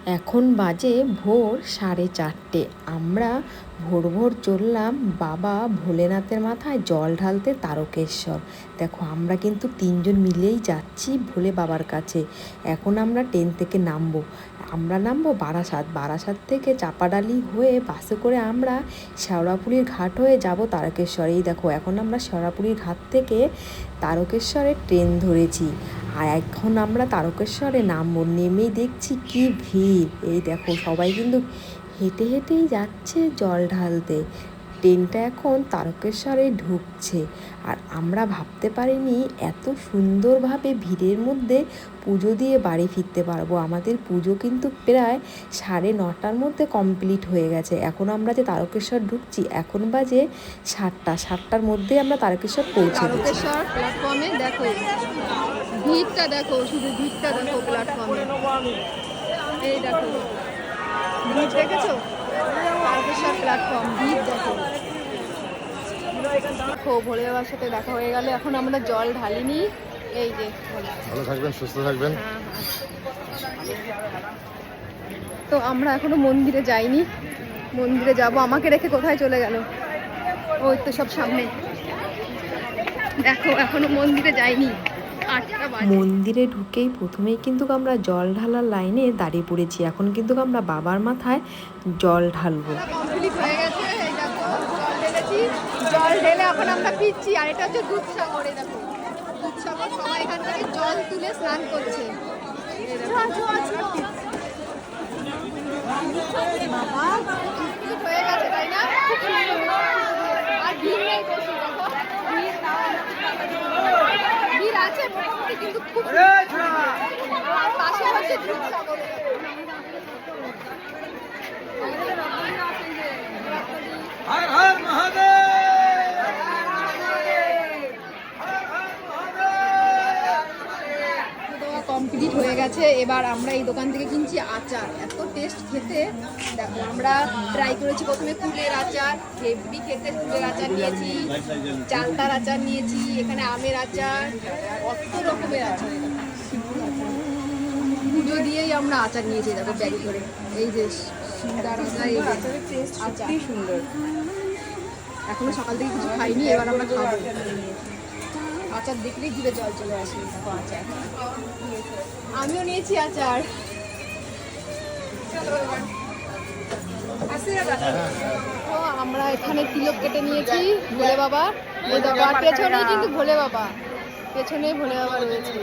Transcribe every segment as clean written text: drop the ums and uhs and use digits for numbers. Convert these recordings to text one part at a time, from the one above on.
এখন বাজে ভোর 4:30। আমরা ভোর ভোর চললাম বাবা ভোলেনাথের মাথায় জল ঢালতে তারকেশ্বর। দেখো আমরা কিন্তু 3জন মিলেই যাচ্ছি ভোলে বাবার কাছে। এখন আমরা ট্রেন থেকে নামবো। আমরা নামবো বারাসাত থেকে চাপাডালি হয়ে বাসে করে আমরা শেওড়াফুলির ঘাট হয়ে যাব তারকেশ্বর। এই দেখো এখন আমরা শেওড়াফুলির ঘাট থেকে তারকেশ্বরের ট্রেন ধরেছি। আর এখন আমরা তারকেশ্বরে নামবো। নেমেই দেখছি কি ভিড়। এই দেখো সবাই কিন্তু হেঁটে হেঁটেই যাচ্ছে জল ঢালতে। ট্রেনটা এখন তারকেশ্বরে ঢুকছে। আর আমরা ভাবতে পারিনি এত সুন্দরভাবে ভিড়ের মধ্যে পুজো দিয়ে বাড়ি ফিরতে পারবো। আমাদের পুজো কিন্তু প্রায় 9:30টার মধ্যে কমপ্লিট হয়ে গেছে। এখন আমরা যে তারকেশ্বর ঢুকছি এখন বাজে 7টার মধ্যে আমরা তারকেশ্বর পৌঁছে গেছি। তারকেশ্বর প্ল্যাটফর্মে দেখো ভিড়টা, দেখো শুধু ভিড়টা দেখো প্ল্যাটফর্মে। এই দেখো ভিড় দেখেছো, তারকেশ্বর প্ল্যাটফর্ম ভিড় দেখো। ভোলে বাবার সাথে দেখা হয়ে গেল। এখন আমরা জল ঢালিনি। এই যে ভালো থাকবেন, সুস্থ থাকবেন। তো আমরা এখনো মন্দিরে যাইনি, মন্দিরে যাব। আমাকে রেখে কোথায় চলে গেল? ওই তো সব সামনে দেখো, এখনো মন্দিরে যাইনি। মন্দিরে ঢুকেই প্রথমেই কিন্তু আমরা জল ঢালার লাইনে দাঁড়িয়ে পড়েছি। এখন কিন্তু আমরা বাবার মাথায় জল ঢালবো। কমপ্লিট হয়ে গেছে। এই দেখো জল ঢেলেছি, জল ঢেলে এখন আমরা ফিরছি। আর এটা হচ্ছে দুধসাগরে, দেখো দুধসাগর। সবাই এখান থেকে জল তুলে স্নান করছে। হয়ে গেছে তাই না? আর ভিড় নেই বেশি, দেখো ভিড় আছে কিন্তু খুব। আর পাশে হচ্ছে দুধসাগর। কমপ্লিট হয়ে গেছে। এবার আমরা এই দোকান থেকে কিনছি আচার। এত টেস্ট খেতে। দেখো আমরা ট্রাই করেছি প্রথমে কুলের আচার, হেভি খেতে। কুলের আচার নিয়েছি, চালতার আচার নিয়েছি, এখানে আমের আচার, কত রকমের আচার। পুজো দিয়েই আমরা আচার নিয়েছি, দেখো ব্যাগে করে। এই যে সুন্দর আচার, এই আচার সুন্দর। এখনো সকাল থেকে কিছু খাইনি, এবার আমরা খাবো। আচার দেখলেই জিভে জল চলে আসে। দেখো আচার, আমিও নিয়েছি আচার। তো আমরা এখানে তিলক কেটে নিয়েছি ভোলে বাবা। ওই দেখো আর পেছনেই কিন্তু ভোলে বাবা, পেছনেই ভোলে বাবা রয়েছে।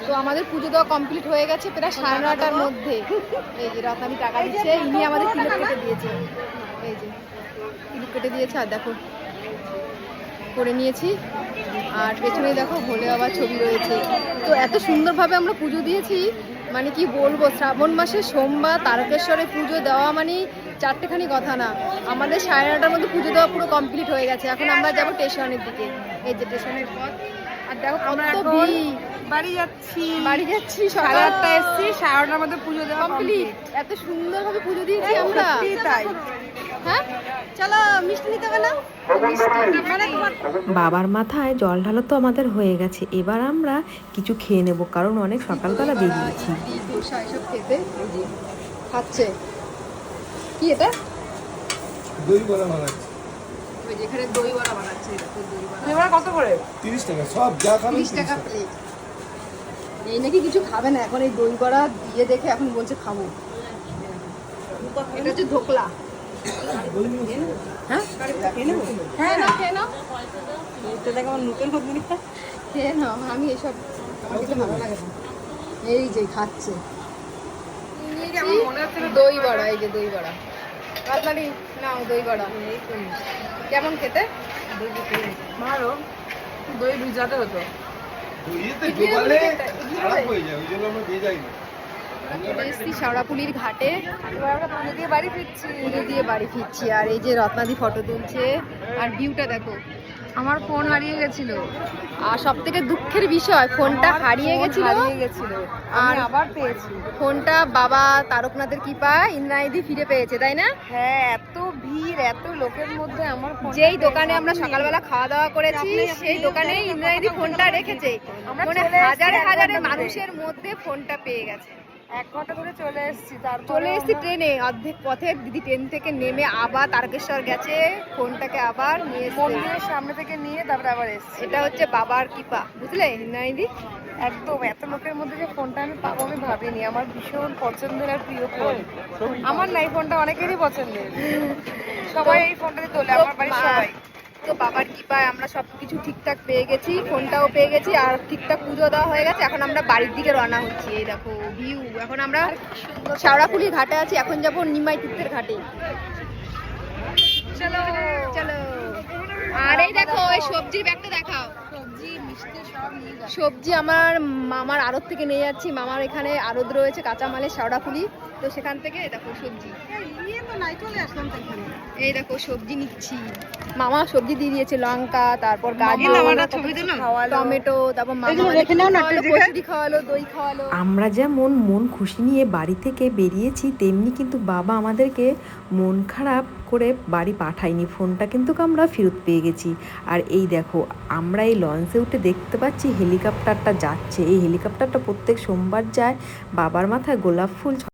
তো আমাদের পুজো দেওয়া কমপ্লিট হয়ে গেছে প্রায় 9:30টার মধ্যে। এই যে রত্নাদি টাকা দিচ্ছে, ইনি আমাদের তিলক কেটে দিয়েছে। এই যে তিলক কেটে দিয়েছে। আর দেখো করে নিয়েছি। আর পেছনে দেখো ভোলে বাবার ছবি রয়েছে। তো এত সুন্দরভাবে আমরা পুজো দিয়েছি, মানে কি বলবো। শ্রাবণ মাসে সোমবার তারকেশ্বরে পুজো দেওয়া মানে চারটেখানি কথা না। আমাদের 9:30টার মধ্যে পুজো দেওয়া পুরো কমপ্লিট হয়ে গেছে। এখন আমরা যাবো স্টেশনের দিকে। এই যে স্টেশনের পথ। আর দেখো কত ভিড়। বাড়ি যাচ্ছি। সকাল 8টায় এসেছি, 9:30টার মধ্যে পুজো দেওয়া কমপ্লিট। এত সুন্দরভাবে পুজো দিয়েছি আমরা। তাই হ্যাঁ, চলো মিষ্টি নিতে হবে না? বাবার মাথায় জল ঢালা তো আমাদের হয়ে গেছে। এবার আমরা কিছু খেয়ে নেব, কারণ অনেক সকালবেলা বেরিয়েছি। এসব খেতে খাচ্ছে। কি এটা? দই বড়া বানাচ্ছে। ওই যেখানে দই বড়া বানাচ্ছে। দই বড়া কত করে? 30 টাকা সব, যা খাবেন 30 টাকা প্লেট। এই নাকি কিছু খাবে না এখন। এই দই বড়া দিয়ে দেখে এখন বলছে খাবো। এটা হচ্ছে ধোকলা। হ্যাঁ হ্যাঁ, না খেয়ে নাও। আমার নতুন খেয়ে নাও। আমি এসব আমার খেতে ভালো লাগে না। এই যে খাচ্ছে দই বড়া। এই যে দই বড়া। রাজবাড়ি নাও দই বড়া। কেমন খেতে? ভালো। দই ভিজাতে হতো। শেওড়াফুলির ঘাটে এবার আমরা পুজো দিয়ে বাড়ি ফিরছি। আর এই যে রত্নাদি ফটো তুলছে। আর ভিউটা দেখো। আমার ফোন হারিয়ে গেছিল। আর সব থেকে দুঃখের বিষয়, ফোনটা হারিয়ে গেছিল। আর আবার পেয়েছি ফোনটা। বাবা তারকনাথের কৃপায় ইন্দ্রাণীদি ফিরে পেয়েছে, তাই না? হ্যাঁ, এত ভিড়, এত লোকের মধ্যে আমার যেই দোকানে আমরা সকালবেলা খাওয়া দাওয়া করেছি সেই দোকানে ইন্দ্রাণীদি ফোনটা রেখেছে। মানে হাজারে হাজারে মানুষের মধ্যে ফোনটা পেয়ে গেছে। 1 ঘন্টা ধরে চলে এসেছি, তারপরে চলে এসেছি ট্রেনে অর্ধেক পথে, দিদি ট্রেন থেকে নেমে আবার তারকেশ্বর গেছে, ফোনটাকে আবার নিয়ে এসেছে। মন্দিরের সামনে থেকে নিয়ে তারপরে আবার এসেছি। এটা হচ্ছে বাবার কৃপা, বুঝলে না দিদি? একদম এত লোকের মধ্যে যে ফোনটা আমি পাবো আমি ভাবিনি। আমার ভীষণ পছন্দের আর প্রিয় ফোন। আমার না এই ফোনটা অনেকেরই পছন্দের, সবাই এই ফোনটাতে তোলে, আমার বাড়ির সবাই। তো বাবার কৃপায় আমরা সবকিছু ঠিকঠাক পেয়ে গেছি, ফোনটাও পেয়ে গেছি, আর ঠিকঠাক পুজো দেওয়া হয়ে গেছে। এখন আমরা বাড়ির দিকে রওনা হচ্ছি। এই দেখো ভিউ, এখন আমরা শেওড়াফুলির ঘাটে আছি, এখন যাবো নিমাই তীর্থের ঘাটে। চলো চলো। আর এই দেখো এই সবজির ব্যাগটা দেখাও। সবজি আমার মামার আড়ত থেকে নিয়ে যাচ্ছি। মামার এখানে আড়ত রয়েছে কাঁচামালের, শেওড়াফুলি, তো সেখান থেকে দেখো সবজি। এই দেখো সবজি নিচ্ছি। মামা সবজি দিয়ে দিয়েছে, লঙ্কা, তারপর গাজর, টমেটো, তারপর মামা কচুরি খাওয়ালো, দই খাওয়ালো। আমরা যেমন মন খুশি নিয়ে বাড়ি থেকে বেরিয়েছি, তেমনি কিন্তু বাবা আমাদেরকে মন খারাপ করে বাড়ি পাঠায়নি। ফোনটা কিন্তু আমরা ফেরত পেয়ে গেছি। আর এই দেখো আমরা এই লঞ্চে উঠে দেখতে পাচ্ছি হেলিকপ্টারটা যাচ্ছে। এই হেলিকপ্টারটা প্রত্যেক সোমবার যায়। বাবার মাথায় গোলাপ ফুল